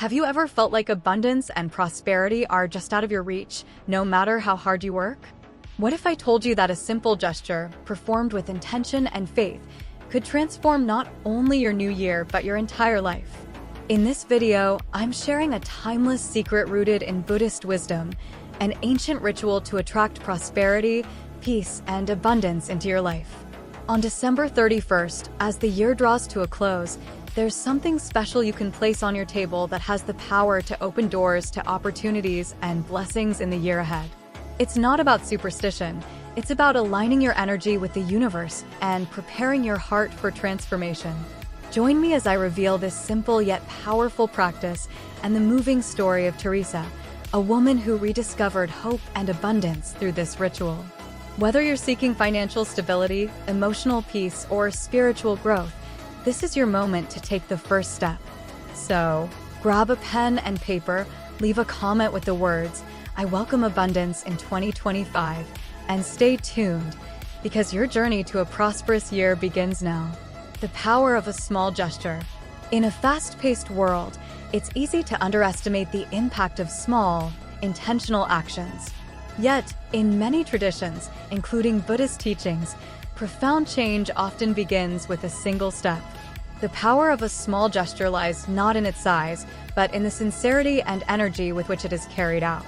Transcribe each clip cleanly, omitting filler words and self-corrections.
Have you ever felt like abundance and prosperity are just out of your reach, no matter how hard you work? What if I told you that a simple gesture, performed with intention and faith, could transform not only your new year, but your entire life? In this video, I'm sharing a timeless secret rooted in Buddhist wisdom, an ancient ritual to attract prosperity, peace, and abundance into your life. On December 31st, as the year draws to a close, there's something special you can place on your table that has the power to open doors to opportunities and blessings in the year ahead. It's not about superstition, it's about aligning your energy with the universe and preparing your heart for transformation. Join me as I reveal this simple yet powerful practice and the moving story of Teresa, a woman who rediscovered hope and abundance through this ritual. Whether you're seeking financial stability, emotional peace, or spiritual growth, this is your moment to take the first step. So, grab a pen and paper, leave a comment with the words, "I welcome abundance in 2025, and stay tuned, because your journey to a prosperous year begins now. The power of a small gesture. In a fast-paced world, it's easy to underestimate the impact of small, intentional actions. Yet, in many traditions, including Buddhist teachings, profound change often begins with a single step. The power of a small gesture lies not in its size, but in the sincerity and energy with which it is carried out.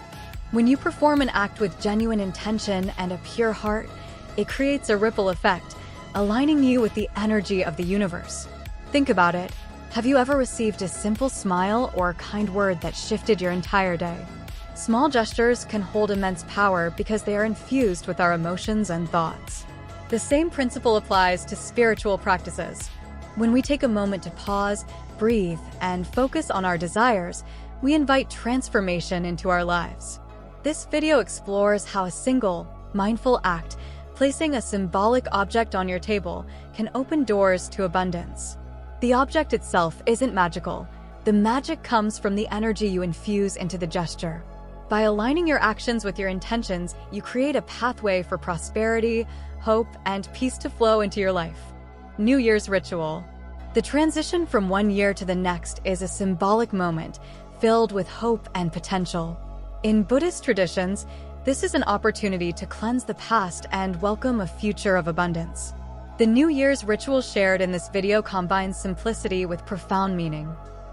When you perform an act with genuine intention and a pure heart, it creates a ripple effect, aligning you with the energy of the universe. Think about it. Have you ever received a simple smile or a kind word that shifted your entire day? Small gestures can hold immense power because they are infused with our emotions and thoughts. The same principle applies to spiritual practices. When we take a moment to pause, breathe, and focus on our desires, we invite transformation into our lives. This video explores how a single, mindful act, placing a symbolic object on your table, can open doors to abundance. The object itself isn't magical. The magic comes from the energy you infuse into the gesture. By aligning your actions with your intentions, you create a pathway for prosperity, hope, and peace to flow into your life. New Year's Ritual. The transition from one year to the next is a symbolic moment filled with hope and potential. In Buddhist traditions, this is an opportunity to cleanse the past and welcome a future of abundance. The New Year's ritual shared in this video combines simplicity with profound meaning.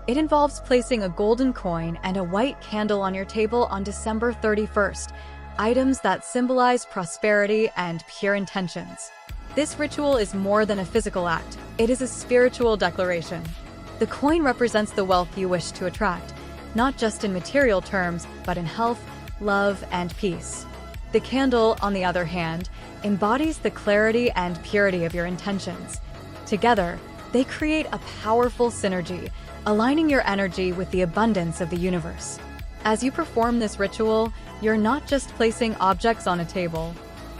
It involves placing a golden coin and a white candle on your table on December 31st, items that symbolize prosperity and pure intentions. This ritual is more than a physical act, it is a spiritual declaration. The coin represents the wealth you wish to attract, not just in material terms, but in health, love, and peace. The candle, on the other hand, embodies the clarity and purity of your intentions. Together, they create a powerful synergy, aligning your energy with the abundance of the universe. As you perform this ritual, you're not just placing objects on a table,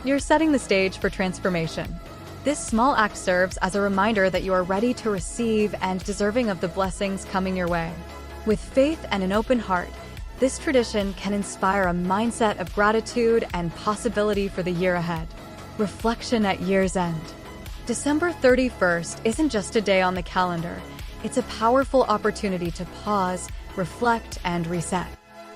you're setting the stage for transformation. This small act serves as a reminder that you are ready to receive and deserving of the blessings coming your way. With faith and an open heart, this tradition can inspire a mindset of gratitude and possibility for the year ahead. Reflection at year's end. December 31st isn't just a day on the calendar. It's a powerful opportunity to pause, reflect, and reset.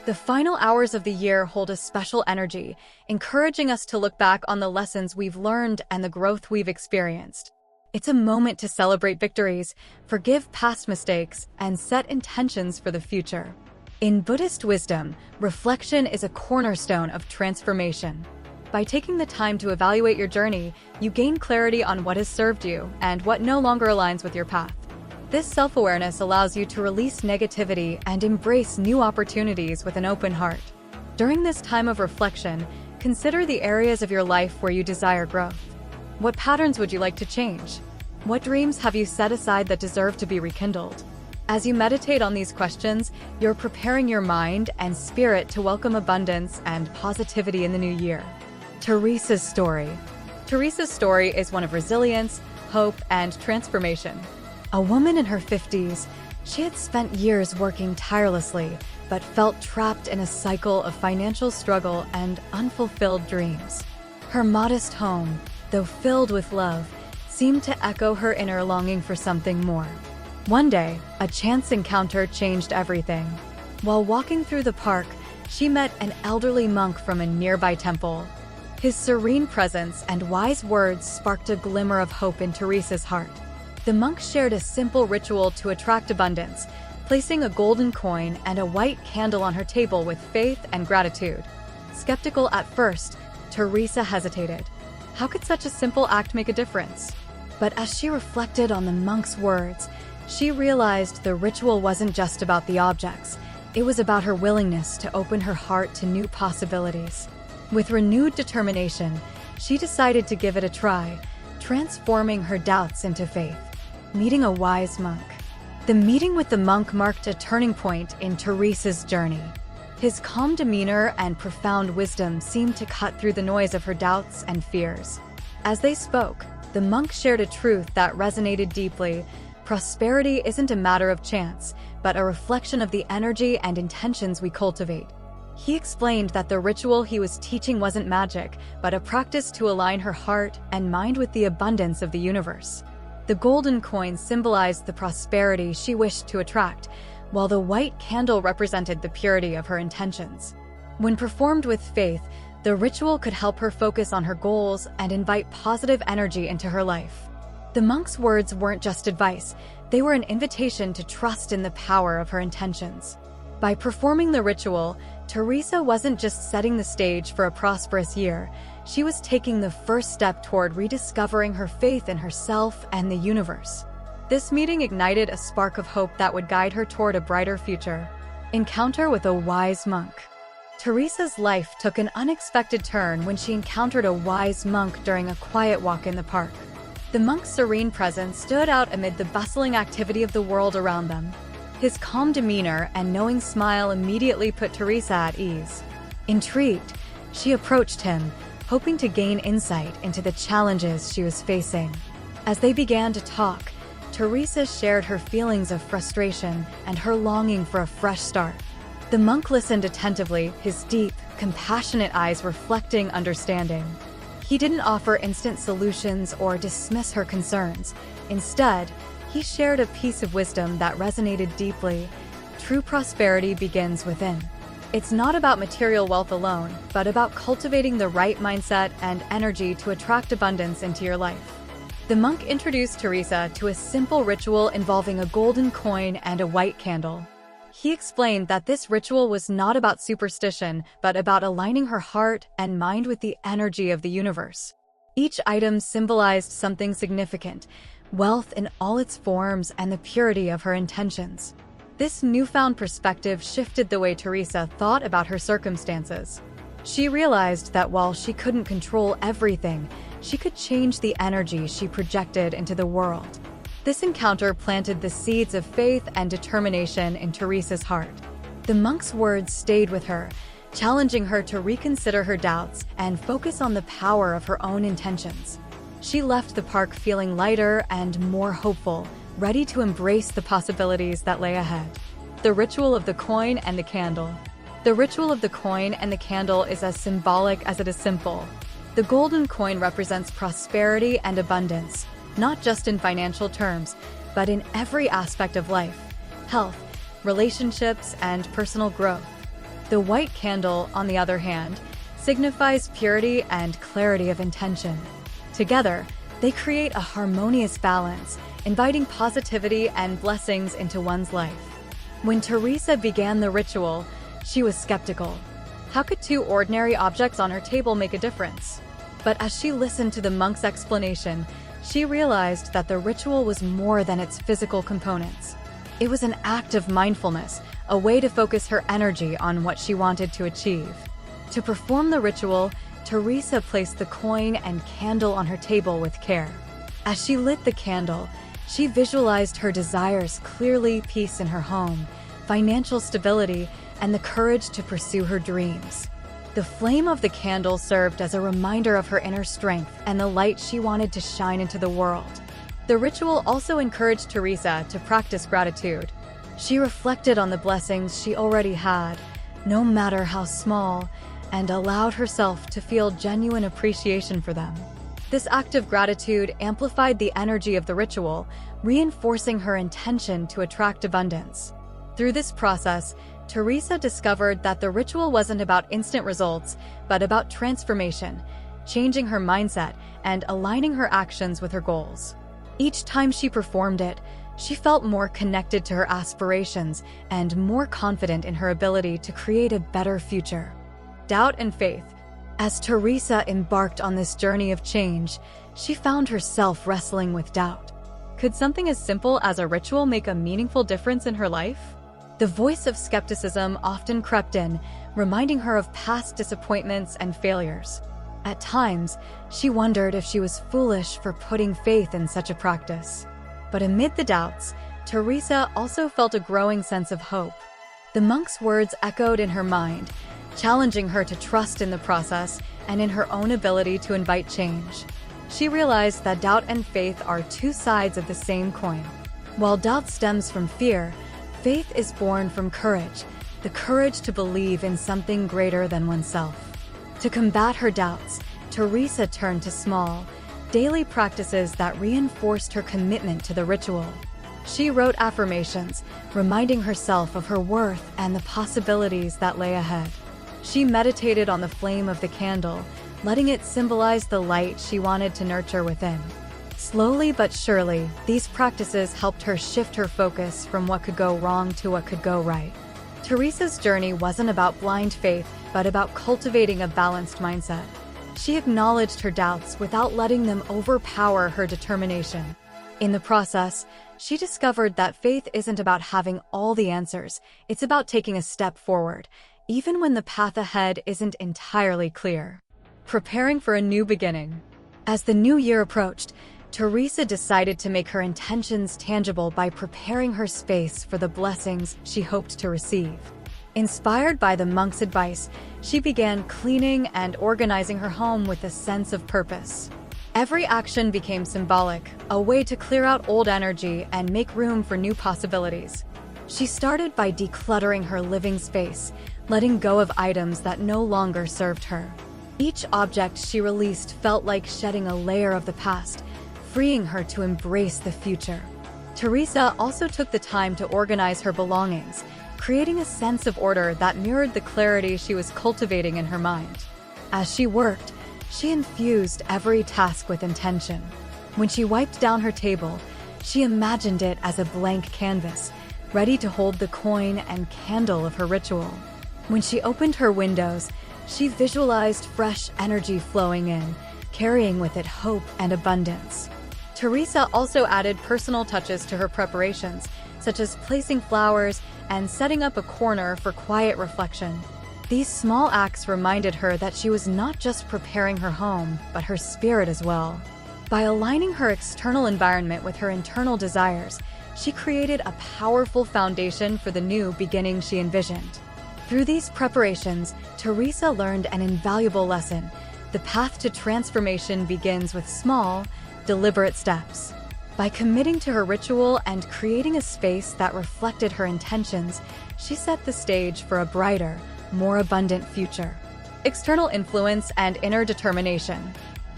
The final hours of the year hold a special energy, encouraging us to look back on the lessons we've learned and the growth we've experienced. It's a moment to celebrate victories, forgive past mistakes, and set intentions for the future. In Buddhist wisdom, reflection is a cornerstone of transformation. By taking the time to evaluate your journey, you gain clarity on what has served you and what no longer aligns with your path. This self-awareness allows you to release negativity and embrace new opportunities with an open heart. During this time of reflection, consider the areas of your life where you desire growth. What patterns would you like to change? What dreams have you set aside that deserve to be rekindled? As you meditate on these questions, you're preparing your mind and spirit to welcome abundance and positivity in the new year. Teresa's story. Teresa's story is one of resilience, hope, and transformation. A woman in her 50s, she had spent years working tirelessly, but felt trapped in a cycle of financial struggle and unfulfilled dreams. Her modest home, though filled with love, seemed to echo her inner longing for something more. One day, a chance encounter changed everything. While walking through the park, she met an elderly monk from a nearby temple. His serene presence and wise words sparked a glimmer of hope in Teresa's heart. The monk shared a simple ritual to attract abundance, placing a golden coin and a white candle on her table with faith and gratitude. Skeptical at first, Teresa hesitated. How could such a simple act make a difference? But as she reflected on the monk's words, she realized the ritual wasn't just about the objects. It was about her willingness to open her heart to new possibilities. With renewed determination, she decided to give it a try, transforming her doubts into faith. Meeting a wise monk. The meeting with the monk marked a turning point in Teresa's journey. His calm demeanor and profound wisdom seemed to cut through the noise of her doubts and fears. As they spoke, the monk shared a truth that resonated deeply. Prosperity isn't a matter of chance, but a reflection of the energy and intentions we cultivate. He explained that the ritual he was teaching wasn't magic, but a practice to align her heart and mind with the abundance of the universe. The golden coin symbolized the prosperity she wished to attract, while the white candle represented the purity of her intentions. When performed with faith, the ritual could help her focus on her goals and invite positive energy into her life. The monk's words weren't just advice, they were an invitation to trust in the power of her intentions. By performing the ritual, Teresa wasn't just setting the stage for a prosperous year, she was taking the first step toward rediscovering her faith in herself and the universe. This meeting ignited a spark of hope that would guide her toward a brighter future. Encounter with a wise monk. Teresa's life took an unexpected turn when she encountered a wise monk during a quiet walk in the park. The monk's serene presence stood out amid the bustling activity of the world around them. His calm demeanor and knowing smile immediately put Teresa at ease. Intrigued, she approached him, hoping to gain insight into the challenges she was facing. As they began to talk, Teresa shared her feelings of frustration and her longing for a fresh start. The monk listened attentively, his deep, compassionate eyes reflecting understanding. He didn't offer instant solutions or dismiss her concerns. Instead, he shared a piece of wisdom that resonated deeply. True prosperity begins within. It's not about material wealth alone, but about cultivating the right mindset and energy to attract abundance into your life. The monk introduced Teresa to a simple ritual involving a golden coin and a white candle. He explained that this ritual was not about superstition, but about aligning her heart and mind with the energy of the universe. Each item symbolized something significant, wealth in all its forms and the purity of her intentions. This newfound perspective shifted the way Teresa thought about her circumstances. She realized that while she couldn't control everything, she could change the energy she projected into the world. This encounter planted the seeds of faith and determination in Teresa's heart. The monk's words stayed with her, challenging her to reconsider her doubts and focus on the power of her own intentions. She left the park feeling lighter and more hopeful, ready to embrace the possibilities that lay ahead. The ritual of the coin and the candle. The ritual of the coin and the candle is as symbolic as it is simple. The golden coin represents prosperity and abundance, not just in financial terms, but in every aspect of life, health, relationships, and personal growth. The white candle, on the other hand, signifies purity and clarity of intention. Together, they create a harmonious balance, inviting positivity and blessings into one's life. When Teresa began the ritual, she was skeptical. How could two ordinary objects on her table make a difference? But as she listened to the monk's explanation, she realized that the ritual was more than its physical components. It was an act of mindfulness, a way to focus her energy on what she wanted to achieve. To perform the ritual, Teresa placed the coin and candle on her table with care. As she lit the candle, she visualized her desires clearly: peace in her home, financial stability, and the courage to pursue her dreams. The flame of the candle served as a reminder of her inner strength and the light she wanted to shine into the world. The ritual also encouraged Teresa to practice gratitude. She reflected on the blessings she already had, no matter how small, and allowed herself to feel genuine appreciation for them. This act of gratitude amplified the energy of the ritual, reinforcing her intention to attract abundance. Through this process, Teresa discovered that the ritual wasn't about instant results, but about transformation, changing her mindset and aligning her actions with her goals. Each time she performed it, she felt more connected to her aspirations and more confident in her ability to create a better future. Doubt and faith. As Teresa embarked on this journey of change, she found herself wrestling with doubt. Could something as simple as a ritual make a meaningful difference in her life? The voice of skepticism often crept in, reminding her of past disappointments and failures. At times, she wondered if she was foolish for putting faith in such a practice. But amid the doubts, Teresa also felt a growing sense of hope. The monk's words echoed in her mind, challenging her to trust in the process and in her own ability to invite change. She realized that doubt and faith are two sides of the same coin. While doubt stems from fear, faith is born from courage, the courage to believe in something greater than oneself. To combat her doubts, Teresa turned to small, daily practices that reinforced her commitment to the ritual. She wrote affirmations, reminding herself of her worth and the possibilities that lay ahead. She meditated on the flame of the candle, letting it symbolize the light she wanted to nurture within. Slowly but surely, these practices helped her shift her focus from what could go wrong to what could go right. Teresa's journey wasn't about blind faith, but about cultivating a balanced mindset. She acknowledged her doubts without letting them overpower her determination. In the process, she discovered that faith isn't about having all the answers, it's about taking a step forward, even when the path ahead isn't entirely clear. Preparing for a new beginning. As the new year approached, Teresa decided to make her intentions tangible by preparing her space for the blessings she hoped to receive. Inspired by the monk's advice, she began cleaning and organizing her home with a sense of purpose. Every action became symbolic, a way to clear out old energy and make room for new possibilities. She started by decluttering her living space, letting go of items that no longer served her. Each object she released felt like shedding a layer of the past, freeing her to embrace the future. Teresa also took the time to organize her belongings, creating a sense of order that mirrored the clarity she was cultivating in her mind. As she worked, she infused every task with intention. When she wiped down her table, she imagined it as a blank canvas, ready to hold the coin and candle of her ritual. When she opened her windows, she visualized fresh energy flowing in, carrying with it hope and abundance. Teresa also added personal touches to her preparations, such as placing flowers and setting up a corner for quiet reflection. These small acts reminded her that she was not just preparing her home, but her spirit as well. By aligning her external environment with her internal desires, she created a powerful foundation for the new beginning she envisioned. Through these preparations, Teresa learned an invaluable lesson. The path to transformation begins with small, deliberate steps. By committing to her ritual and creating a space that reflected her intentions, she set the stage for a brighter, more abundant future. External influence and inner determination.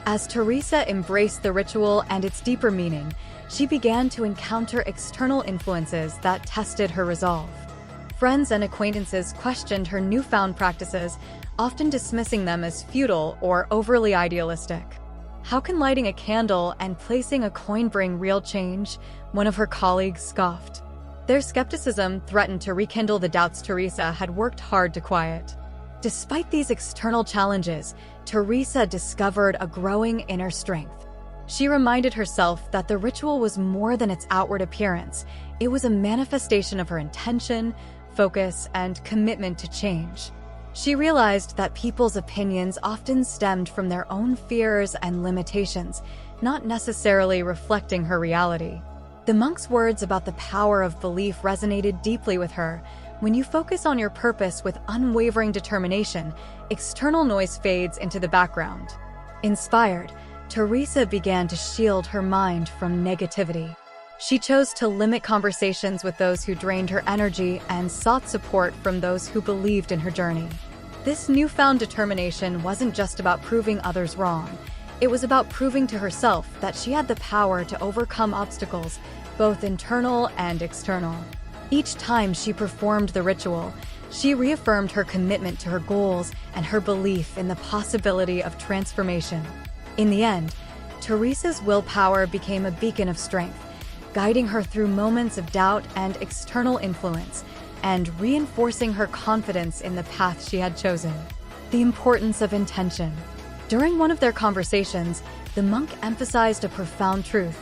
As Teresa embraced the ritual and its deeper meaning, she began to encounter external influences that tested her resolve. Friends and acquaintances questioned her newfound practices, often dismissing them as futile or overly idealistic. "How can lighting a candle and placing a coin bring real change?" one of her colleagues scoffed. Their skepticism threatened to rekindle the doubts Teresa had worked hard to quiet. Despite these external challenges, Teresa discovered a growing inner strength. She reminded herself that the ritual was more than its outward appearance. It was a manifestation of her intention, focus, and commitment to change. She realized that people's opinions often stemmed from their own fears and limitations, not necessarily reflecting her reality. The monk's words about the power of belief resonated deeply with her. When you focus on your purpose with unwavering determination, external noise fades into the background. Inspired, Teresa began to shield her mind from negativity. She chose to limit conversations with those who drained her energy and sought support from those who believed in her journey. This newfound determination wasn't just about proving others wrong. It was about proving to herself that she had the power to overcome obstacles, both internal and external. Each time she performed the ritual, she reaffirmed her commitment to her goals and her belief in the possibility of transformation. In the end, Teresa's willpower became a beacon of strength, guiding her through moments of doubt and external influence, and reinforcing her confidence in the path she had chosen. The importance of intention. During one of their conversations, the monk emphasized a profound truth.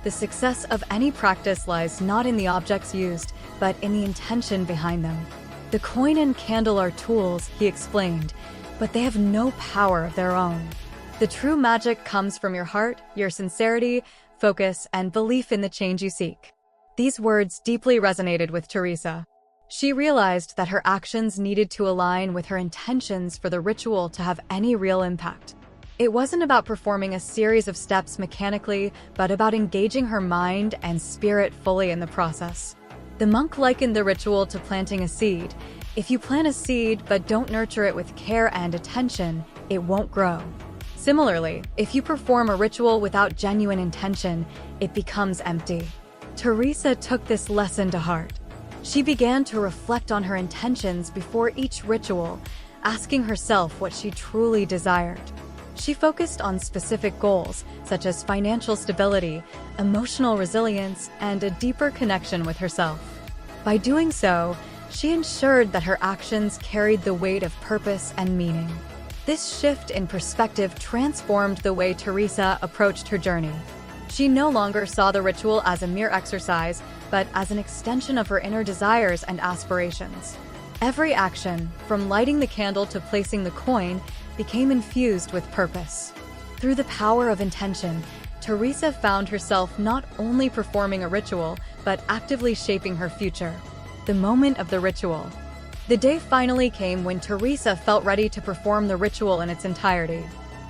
The success of any practice lies not in the objects used, but in the intention behind them. The coin and candle are tools, he explained, but they have no power of their own. The true magic comes from your heart, your sincerity, focus, and belief in the change you seek. These words deeply resonated with Teresa. She realized that her actions needed to align with her intentions for the ritual to have any real impact. It wasn't about performing a series of steps mechanically, but about engaging her mind and spirit fully in the process. The monk likened the ritual to planting a seed. If you plant a seed but don't nurture it with care and attention, it won't grow. Similarly, if you perform a ritual without genuine intention, it becomes empty. Teresa took this lesson to heart. She began to reflect on her intentions before each ritual, asking herself what she truly desired. She focused on specific goals, such as financial stability, emotional resilience, and a deeper connection with herself. By doing so, she ensured that her actions carried the weight of purpose and meaning. This shift in perspective transformed the way Teresa approached her journey. She no longer saw the ritual as a mere exercise, but as an extension of her inner desires and aspirations. Every action, from lighting the candle to placing the coin, became infused with purpose. Through the power of intention, Teresa found herself not only performing a ritual, but actively shaping her future. The moment of the ritual. The day finally came when Teresa felt ready to perform the ritual in its entirety.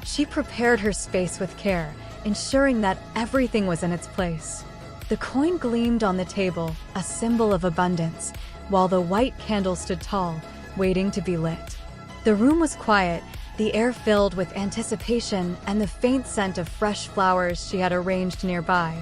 She prepared her space with care, ensuring that everything was in its place. The coin gleamed on the table, a symbol of abundance, while the white candle stood tall, waiting to be lit. The room was quiet, the air filled with anticipation and the faint scent of fresh flowers she had arranged nearby.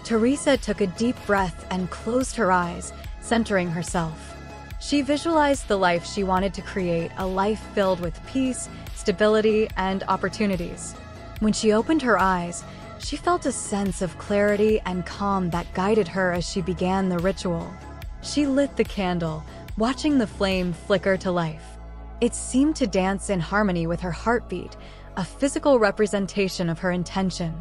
Teresa took a deep breath and closed her eyes, centering herself. She visualized the life she wanted to create, a life filled with peace, stability, and opportunities. When she opened her eyes, she felt a sense of clarity and calm that guided her as she began the ritual. She lit the candle, watching the flame flicker to life. It seemed to dance in harmony with her heartbeat, a physical representation of her intention.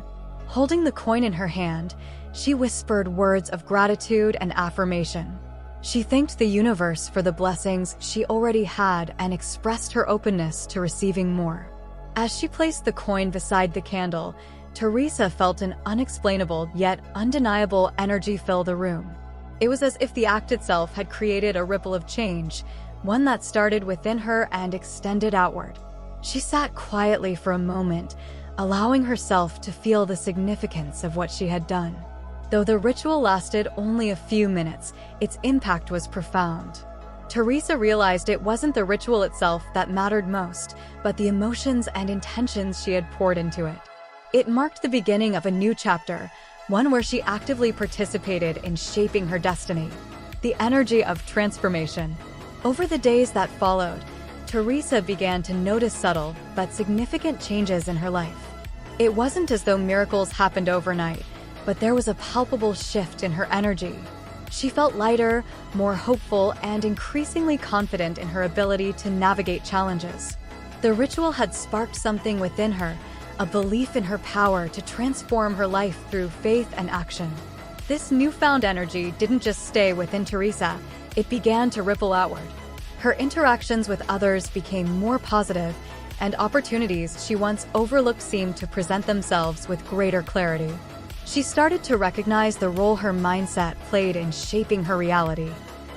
Holding the coin in her hand, she whispered words of gratitude and affirmation. She thanked the universe for the blessings she already had and expressed her openness to receiving more. As she placed the coin beside the candle, Teresa felt an unexplainable yet undeniable energy fill the room. It was as if the act itself had created a ripple of change, one that started within her and extended outward. She sat quietly for a moment, allowing herself to feel the significance of what she had done. Though the ritual lasted only a few minutes, its impact was profound. Teresa realized it wasn't the ritual itself that mattered most, but the emotions and intentions she had poured into it. It marked the beginning of a new chapter, one where she actively participated in shaping her destiny. The energy of transformation. Over the days that followed, Teresa began to notice subtle but significant changes in her life. It wasn't as though miracles happened overnight, but there was a palpable shift in her energy. She felt lighter, more hopeful, and increasingly confident in her ability to navigate challenges. The ritual had sparked something within her, a belief in her power to transform her life through faith and action. This newfound energy didn't just stay within Teresa, it began to ripple outward. Her interactions with others became more positive, and opportunities she once overlooked seemed to present themselves with greater clarity. She started to recognize the role her mindset played in shaping her reality.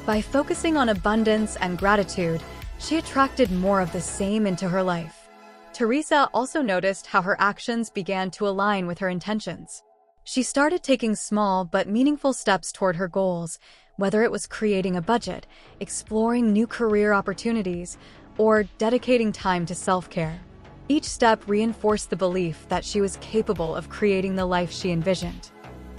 By focusing on abundance and gratitude, she attracted more of the same into her life. Teresa also noticed how her actions began to align with her intentions. She started taking small but meaningful steps toward her goals, whether it was creating a budget, exploring new career opportunities, or dedicating time to self-care. Each step reinforced the belief that she was capable of creating the life she envisioned.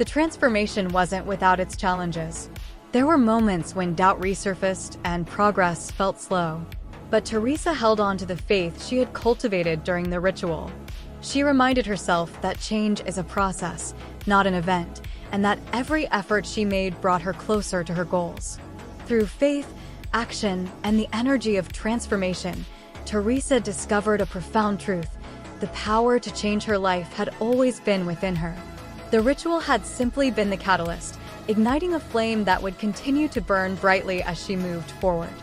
The transformation wasn't without its challenges. There were moments when doubt resurfaced and progress felt slow. But Teresa held on to the faith she had cultivated during the ritual. She reminded herself that change is a process, not an event, and that every effort she made brought her closer to her goals. Through faith, action, and the energy of transformation, Teresa discovered a profound truth. The power to change her life had always been within her. The ritual had simply been the catalyst, igniting a flame that would continue to burn brightly as she moved forward.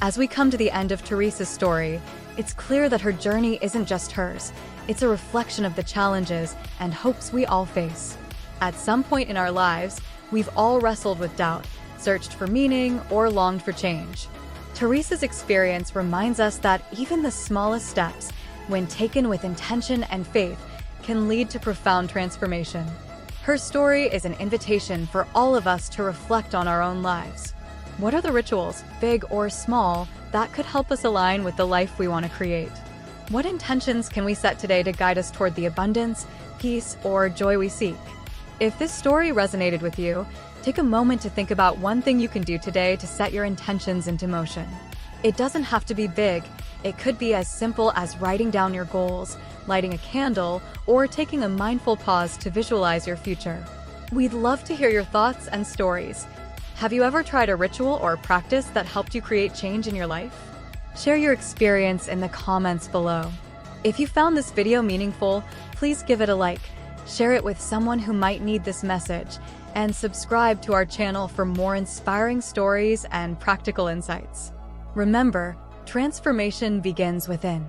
As we come to the end of Teresa's story, it's clear that her journey isn't just hers. It's a reflection of the challenges and hopes we all face. At some point in our lives, we've all wrestled with doubt, searched for meaning, or longed for change. Teresa's experience reminds us that even the smallest steps, when taken with intention and faith, can lead to profound transformation. Her story is an invitation for all of us to reflect on our own lives. What are the rituals, big or small, that could help us align with the life we want to create? What intentions can we set today to guide us toward the abundance, peace, or joy we seek? If this story resonated with you, take a moment to think about one thing you can do today to set your intentions into motion. It doesn't have to be big. It could be as simple as writing down your goals, lighting a candle, or taking a mindful pause to visualize your future. We'd love to hear your thoughts and stories. Have you ever tried a ritual or practice that helped you create change in your life? Share your experience in the comments below. If you found this video meaningful, please give it a like, share it with someone who might need this message, and subscribe to our channel for more inspiring stories and practical insights. Remember, transformation begins within.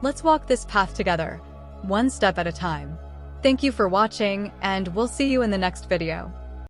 Let's walk this path together, one step at a time. Thank you for watching, and we'll see you in the next video.